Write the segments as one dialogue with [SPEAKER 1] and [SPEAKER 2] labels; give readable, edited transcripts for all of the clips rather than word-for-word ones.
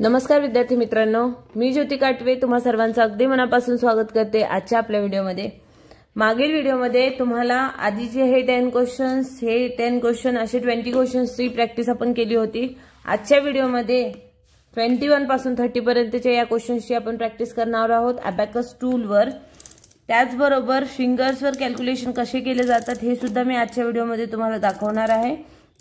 [SPEAKER 1] नमस्कार विद्यार्थी मित्रांनो, मी ज्योती काटवे तुम्हा सर्वांचं अगदी मनापासून स्वागत करते आजच्या आपल्या व्हिडिओमध्ये। मागील व्हिडिओमध्ये तुम्हाला आधीचे हे 10 क्वेश्चन असे 20 क्वेश्चन्सची प्रॅक्टिस आपण केली होती। आजच्या व्हिडिओमध्ये 21 पासून 30 पर्यंतच्या या क्वेश्चन्सची आपण प्रॅक्टिस करणार आहोत अबॅकस टूलवर। त्याचबरोबर फिंगर्सवर कॅल्क्युलेशन कसे केले जातात हे सुद्धा मी आजच्या व्हिडिओमध्ये तुम्हाला दाखवणार आहे।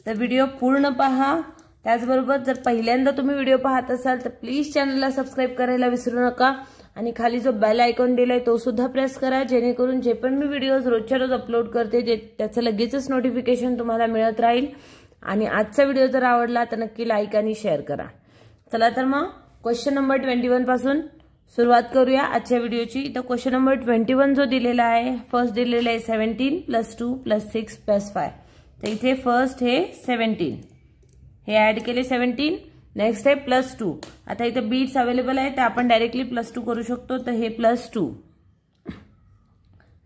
[SPEAKER 1] तर व्हिडिओ पूर्ण पहा। त्याचबरोबर जर पहिल्यांदा तुम्ही व्हिडिओ पाहत असाल तर प्लीज चॅनलला सबस्क्राइब करायला विसरू नका आणि खाली जो बेल आयकॉन दिलाय तो सुद्धा प्रेस करा, जेणेकरून जे पण मी व्हिडिओज रोजच्या रोज अपलोड करते त्याचं लगेचच नोटिफिकेशन तुम्हाला मिळत राहील। आणि आजचा व्हिडिओ जर आवडला तर नक्की लाईक आणि शेअर करा। चला तर मग क्वेश्चन नंबर 21 पासून सुरुवात करूया आजच्या व्हिडिओची। तर क्वेश्चन नंबर 21 जो दिलेला आहे, फर्स्ट दिलेला आहे 17 + 2 + 6 + 5। तर इथे फर्स्ट हे 17 हे ऍड केले 17, नेक्स्ट आहे +2। आता इथे बीट्स अवेलेबल आहे तर आपण डायरेक्टली +2 करू शकतो। तर हे +2,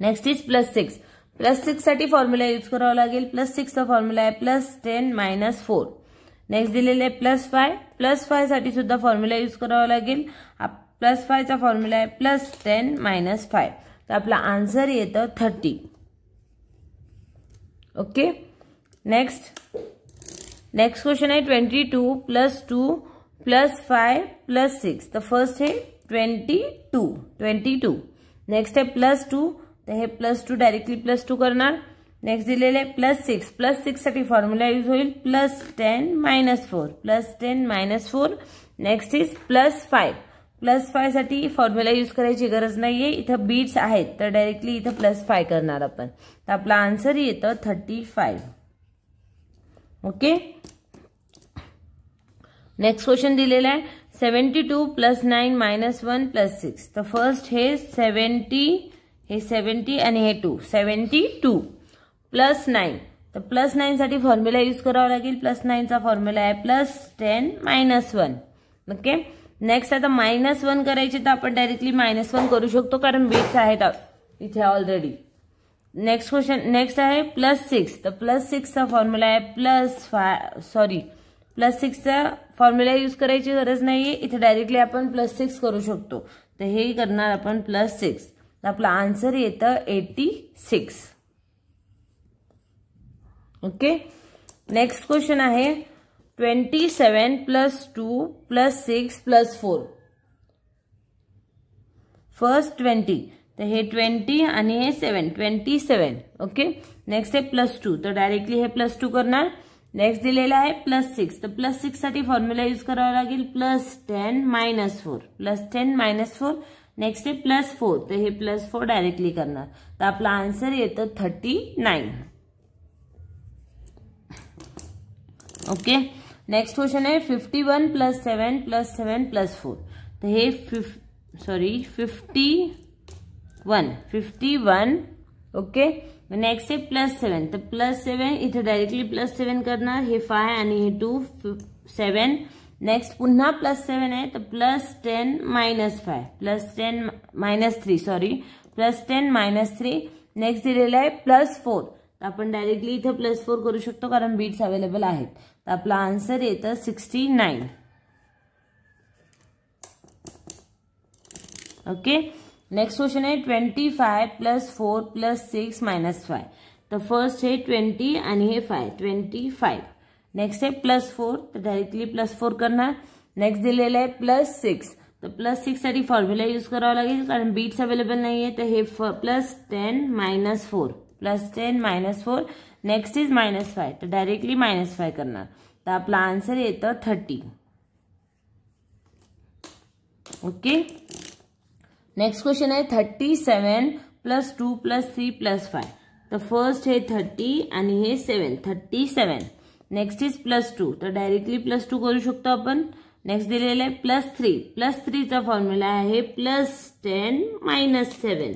[SPEAKER 1] नेक्स्ट इज +6। +6 साठी फॉर्म्युला यूज करावा लागेल। +6 चा फॉर्म्युला आहे +10 - 4। नेक्स्ट दिलेले आहे +5, +5 साठी सुद्धा फॉर्म्युला यूज करावा लागेल। +5 चा फॉर्म्युला आहे +10 - 5। तर आपला आन्सर येतं 30। ओके, नेक्स्ट क्वेश्चन है 22 + 2 + 5 + 6। तो फर्स्ट है 22। नेक्स्ट है +2, तो हे +2 डायरेक्टली +2 करणार। नेक्स्ट दिलेले +6, +6 साठी फॉर्म्युला यूज होईल +10 - 4, +10 - 4। नेक्स्ट इज +5, +5 साठी फॉर्म्युला यूज करायची गरज नाहीये, इथं बीट्स आहेत तर डायरेक्टली इथं +5 करणार आपण। तर आपला आन्सर येतं 35। ओके, नेक्स्ट क्वेश्चन दिलेला आहे 72 + 9 - 1 + 6। तर फर्स्ट हे 70 आणि हे 2, 72 + 9। तर +9 साठी फॉर्म्युला यूज करावा लागेल। +9 चा फॉर्म्युला आहे +10 - 1। ओके, नेक्स्ट आता -1 करायचे तर आपण डायरेक्टली -1 करू शकतो, कारण बीट्स आहेत इथे ऑलरेडी। नेक्स्ट आहे +6। तर +6 चा फॉर्म्युला आहे +6 चा फॉर्म्युला यूज करायची गरज नाहीये, इथे डायरेक्टली आपण +6 करू शकतो। तर हे करणार आपण +6। तर आपला आन्सर येतं 86। ओके, नेक्स्ट क्वेश्चन आहे 27 + 2 + 6 + 4। फर्स्ट 20, तर हे 20 आणि हे 7, 27। ओके, नेक्स्ट आहे +2, तर डायरेक्टली हे +2 करणार। नेक्स्ट दिलेला आहे +6, तर +6 साठी फॉर्म्युला यूज करावा लागेल +10 - 4, +10 - 4। नेक्स्ट आहे +4, तर हे +4 डायरेक्टली करणार। तर आपला आन्सर येतं 39। ओके, नेक्स्ट क्वेश्चन आहे 51 + 7 + 7 + 4। तर हे 51। ओके, नेक्स्ट आहे +7, तर +7 इथे डायरेक्टली +7 करणार। हे 5 आणि हे 2, 7। नेक्स्ट पुन्हा +7 आहे तर +10 - 5, +10 - 3 सॉरी, +10 - 3। नेक्स्ट दिलेला आहे +4, तर आपण डायरेक्टली इथे +4 करू शकतो कारण बीट्स अवेलेबल आहेत। तर आपला आन्सर येतं 69। ओके, नेक्स्ट क्वेश्चन है 25 + 4 + 6 - 5। तर फर्स्ट है 20 आणि हे 5, 25। नेक्स्ट है +4, तर डायरेक्टली +4 करणार। नेक्स्ट दिलेला आहे +6, तर +6 साठी फॉर्म्युला यूज करावा लागेल कारण बीट्स अवेलेबल नाहीये। तर हे +10 - 4, +10 - 4। नेक्स्ट इज -5, तर डायरेक्टली -5 करणार। तर आपला आन्सर येतं 30। ओके, नेक्स्ट क्वेश्चन है 37 + 2 + 3 + 5। तर फर्स्ट हे 30 आणि हे 7, 37। नेक्स्ट इज +2, तर डायरेक्टली +2 करू शकतो आपण। नेक्स्ट दिलेलं आहे +3, +3 चा फॉर्म्युला आहे +10 - 7,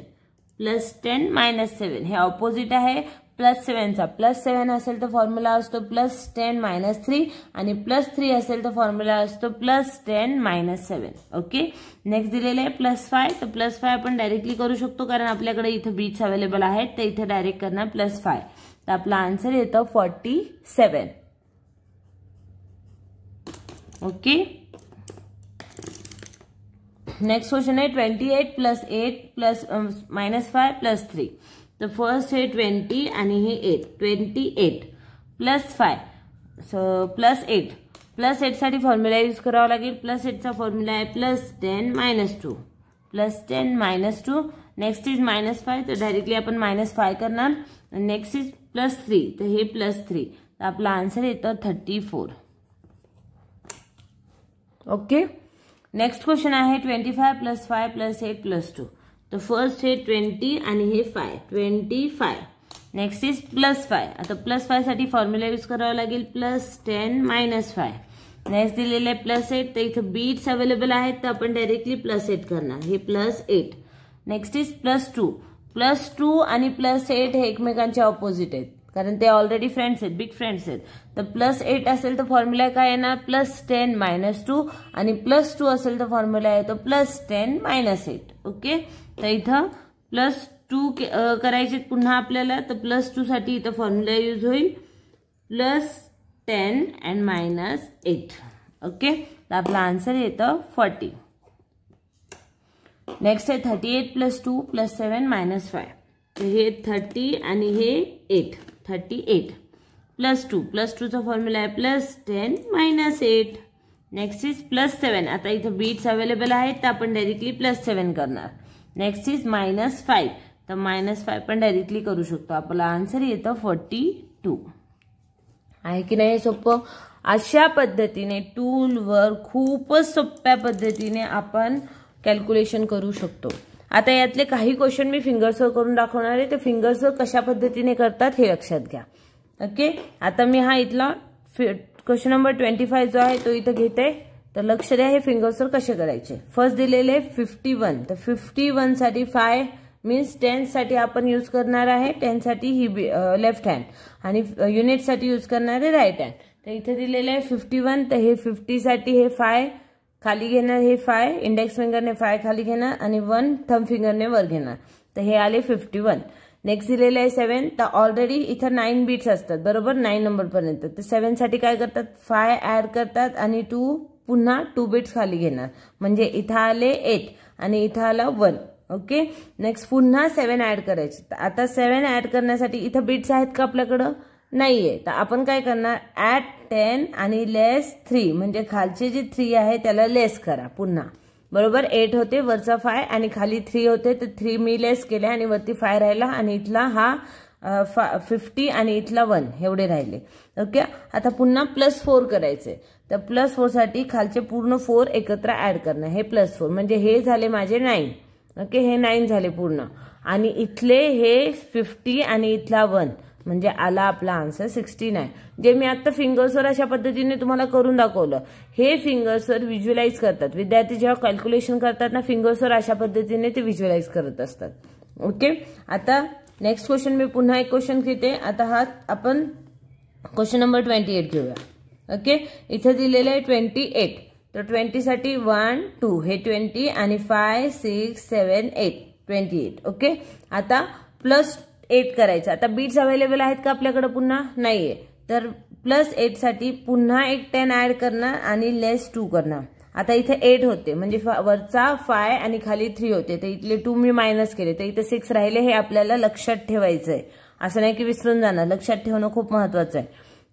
[SPEAKER 1] +10 - 7। हे ऑपोजिट आहे +7 चा। +7 असेल तर फॉर्म्युला असतो +10 - 3 आणि +3 असेल तर फॉर्म्युला असतो +10 - 7। ओके, नेक्स्ट दिलेले आहे +5, तर +5 आपण डायरेक्टली करू शकतो कारण आपल्याकडे इथे बीट्स अवेलेबल आहेत, तर इथे डायरेक्ट करणार +5। तर आपला आन्सर येतं 47। ओके, नेक्स्ट क्वेश्चन है 28 प्लस 8 प्लस -5 प्लस 3. तर फर्स्ट हे 20 आणि हे 8. 28 प्लस 5 प्लस 8. प्लस 8 साठी फॉर्म्युला यूज करावा लागेल. प्लस 8 चा फॉर्म्युला आहे प्लस 10 -2. प्लस 10 -2. नेक्स्ट इज -5, तर डायरेक्टली आपण -5 करणार. नेक्स्ट इज प्लस 3, तर हे प्लस 3. तर आपला आन्सर येतं 34. ओके. नेक्स्ट क्वेश्चन आहे 25 प्लस 5 प्लस 8 प्लस 2. तर फर्स्ट हे 20 आणि हे 5. 25. Next is plus 5. आता प्लस 5 साठी फॉर्म्युला यूज करावा लागेल. प्लस 10 -5. नेक्स्ट दिलेले प्लस 8. तर इथं बीट्स अवेलेबल आहेत, तर आपण डायरेक्टली प्लस 8 करणार. हे plus 8. Next is plus 2. Plus 2 आणि प्लस 8 हे एकमेकांचे ऑपोजिट आहेत, कारण ते ऑलरेडी फ्रेंड्स आहेत, बिग फ्रेंड्स आहेत. तर प्लस 8 असेल तर फॉर्म्युला काय येणार? प्लस 10 -2. आणि प्लस 2 असेल तर फॉर्म्युला येतो प्लस 10 -8. ओके. तर इथं प्लस 2 करायचे पुन्हा आपल्याला. तर प्लस 2 साठी इथं फॉर्म्युला यूज होईल प्लस 10 and -8. ओके. तर आपला आन्सर येतं 40. नेक्स्ट आहे 38 प्लस 2 प्लस 7 -5. तर हे 30 आणि हे 8. 38 प्लस 2. प्लस 2 चा फॉर्म्युला आहे प्लस 10 -8. Next is plus 7. आता इथं बीट्स अवेलेबल आहेत, तर आपण डायरेक्टली प्लस 7 करणार. Next is -5. तर -5 पण डायरेक्टली करू शकतो. आपला आन्सर येतं 42. आहे की नाही सोपं? अशा पद्धतीने टूलवर खूपच सोप्या पद्धतीने आपण कॅल्क्युलेशन करू शकतो. आता यातले काही क्वेश्चन मी फिंगर्सवर करून दाखवणार आहे. ते फिंगर्सवर कशा पद्धतीने करतात हे लक्षात घ्या. ओके. आता मी हा इथला क्वेश्चन नंबर 25 जो आहे तो इथं घेते. तर लक्ष द्या हे फिंगर्सवर कसे करायचे. फर्स्ट दिलेले 51. तर 51 साठी 5 मीन्स 10 साठी आपण यूज करणार आहे. 10 साठी ही लेफ्ट हँड आणि युनिट साठी यूज करणार आहे राईट हँड. तर इथे दिलेले आहे 51. तर हे 50 साठी हे 5 खाली घेणार. हे 5 इंडेक्स फिंगरने 5 खाली घेणार आणि 1 थंब फिंगरने वर घेणार. तर हे आले 51. नेक्स्ट दिलेले आहे 7. तर ऑलरेडी इथं 9 बीट्स असतात बरोबर, 9 नंबर पर्यंत. तर 7 साठी काय करतात? 5 ऍड करतात आणि 2 पुन्हा 2 बीट्स खाली घेणार. म्हणजे इथं आले 8 आणि इथं आला 1. ओके. नेक्स्ट पुन्हा 7 ऍड करायचे. तर आता 7 ऍड करण्यासाठी इथं बीट्स आहेत का आपल्याकडं? नाहीये. तर आपण काय करणार? ऍट 10 आणि लेस 3. म्हणजे खालचे जे 3 आहे त्याला लेस करा पुन्हा. बरोबर 8 होते, वरचा 5 आणि खाली 3 होते. तर 3 मी लेस केले आणि वरती 5 राहिला आणि इथला हा 50 आणि इथला 1 एवढे राहिले. ओके. आता पुन्हा प्लस 4 करायचे. तर प्लस 4 साठी खालचे पूर्ण 4 एकत्र ऍड करणं. हे प्लस 4 म्हणजे हे झाले माझे 9. ओके. हे 9 झाले पूर्ण आणि इथले हे 50 आणि इथला 1 म्हणजे आला आपला आन्सर 69. जे मी आता फिंगर्सवर अशा पद्धतीने तुम्हाला करून दाखवलं, हे फिंगर्सवर व्हिज्युअलाइज करतात विद्यार्थी. जेव्हा कॅल्क्युलेशन करतात ना फिंगर्सवर अशा पद्धतीने ते व्हिज्युअलाइज करत असतात. ओके. आता नेक्स्ट क्वेश्चन मी पुन्हा एक क्वेश्चन घेते. आता हा आपण क्वेश्चन नंबर 28 घेऊया. ओके. इथे दिलेलं आहे 28. तर 20 साठी 1 2 हे 20 आणि 5 6 7 8 28. ओके. आता प्लस 8 करायचं. आता बीट्स अवेलेबल आहेत का आपल्याकडे? पुन्हा नाहीये. तर प्लस 8 साठी पुन्हा एक 10 ऍड करणार आणि लेस 2 करणार. आता इथे 8 होते म्हणजे वरचा 5 आणि खाली 3 होते. तर इथले 2 मी मायनस केले. तर इथे 6 राहिले. हे आपल्याला लक्षात ठेवायचं आहे. असं नाही की विसरून जाणार. लक्षात ठेवणं खूप महत्वाचं आहे.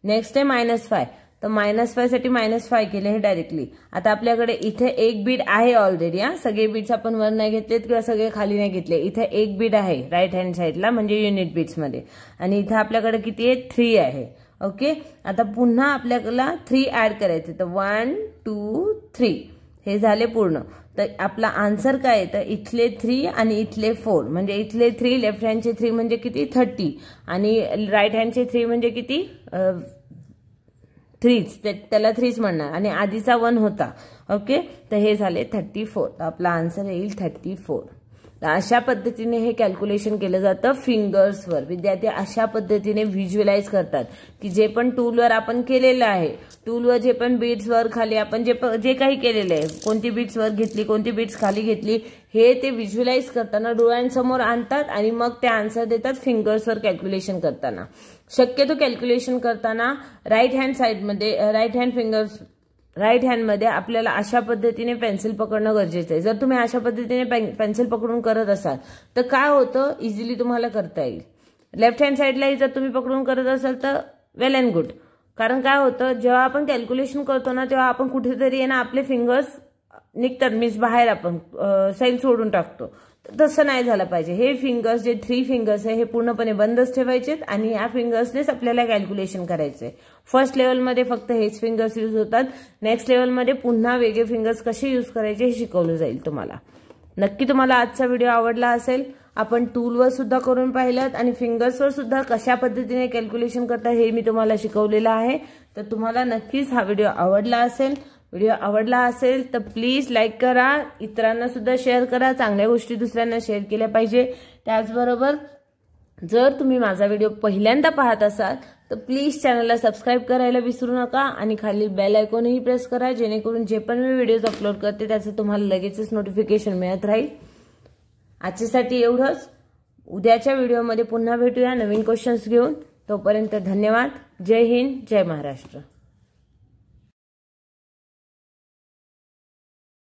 [SPEAKER 1] नेक्स्ट आहे -5. तर -5 साठी -5 केले हे डायरेक्टली. आता आपल्याकडे इथे एक बीट आहे ऑलरेडी. सगळे बीट्स आपण वर नाही घेतलेत किंवा सगळे खाली नाही घेतले. इथे एक बीट आहे राईट हँड साईडला म्हणजे युनिट बीट्स मध्ये आणि इथे आपल्याकडे किती आहे? 3 आहे. ओके. आता पुन्हा आपल्याला 3 ऍड करायचे. तर 1 2 3 हे झाले पूर्ण. तर आपला आन्सर काय आहे? तर इथले 3 आणि इथले 4 म्हणजे इथले 3 लेफ्ट हँडचे 3 म्हणजे किती? 30 आणि राईट हँडचे 3 म्हणजे किती? 3च. त्याला 3च म्हणणार आणि आधीचा 1 होता. ओके. तर हे झाले 34. तर आपला आन्सर येईल 34. तर अशा पद्धतीने हे कॅल्क्युलेशन केलं जातं फिंगर्सवर. विद्यार्थी अशा पद्धतीने व्हिज्युअलाइज करतात की जे पण टूलवर आपण केलेलं आहे, टूलवर जे पण बीट्स वर खाली आपण जे काही केलेलं आहे, कोणती बीट्स वर घेतली कोणती बीट्स खाली घेतली हे ते व्हिज्युअलाइज करताना डोळ्यांसमोर आणतात आणि मग ते आन्सर देतात फिंगर्सवर कॅल्क्युलेशन करताना. शक्यतो कॅल्क्युलेशन करताना राईट हँड साइडमध्ये राईट हँड फिंगर्स राईट हँडमध्ये आपल्याला अशा पद्धतीने पेन्सिल पकडणं गरजेचं आहे। जर तुम्ही अशा पद्धतीने पेन्सिल पकडून करत असाल तर काय होतं, इझिली तुम्हाला करता येईल। लेफ्ट हँड साईडलाही जर तुम्ही पकडून करत असाल तर वेल अँड गुड, कारण काय होतं, जेव्हा आपण कॅल्क्युलेशन करतो ना तेव्हा आपण कुठेतरी आहे ना आपले फिंगर्स निघतात, मीन्स बाहेर आपण सैल सोडून टाकतो। तसं नाही झालं पाहिजे। हे फिंगर्स जे 3 फिंगर्स आहे हे पूर्णपणे बंदच ठेवायचेत आणि या फिंगर्सनेच आपल्याला कॅल्क्युलेशन करायचंय। फर्स्ट लेवलमध्ये फक्त हेच फिंगर्स यूज होतात, नेक्स्ट लेवलमध्ये पुन्हा वेगळे फिंगर्स कसे यूज करायचे हे शिकवलं जाईल तुम्हाला। नक्की तुम्हाला आजचा व्हिडिओ आवडला असेल। आपण टूलवर सुद्धा करून पाहिलं आणि फिंगर्सवर सुद्धा कशा पद्धतीने कॅल्क्युलेशन करता हे मी तुम्हाला शिकवलेलं आहे। तर तुम्हाला नक्कीच हा व्हिडिओ आवडला असेल। व्हिडिओ आवडला असेल तर प्लीज लाईक करा, इतरांना सुद्धा शेअर करा, चांगल्या गोष्टी दुसऱ्यांना शेअर केल्या पाहिजे। त्याचबरोबर जर तुम्ही माझा व्हिडिओ पहिल्यांदा पाहत असाल तर प्लीज चॅनलला सबस्क्राईब करायला विसरू नका आणि खाली बेल आयकॉनही प्रेस करा, जेणेकरून जे पण मी व्हिडिओज अपलोड करते त्याचं तुम्हाला लगेचच नोटिफिकेशन मिळत राहील। आजच्यासाठी एवढंच, उद्याच्या व्हिडिओमध्ये पुन्हा भेटूया नवीन क्वेश्चन्स घेऊन। तोपर्यंत धन्यवाद। जय हिंद, जय महाराष्ट्र।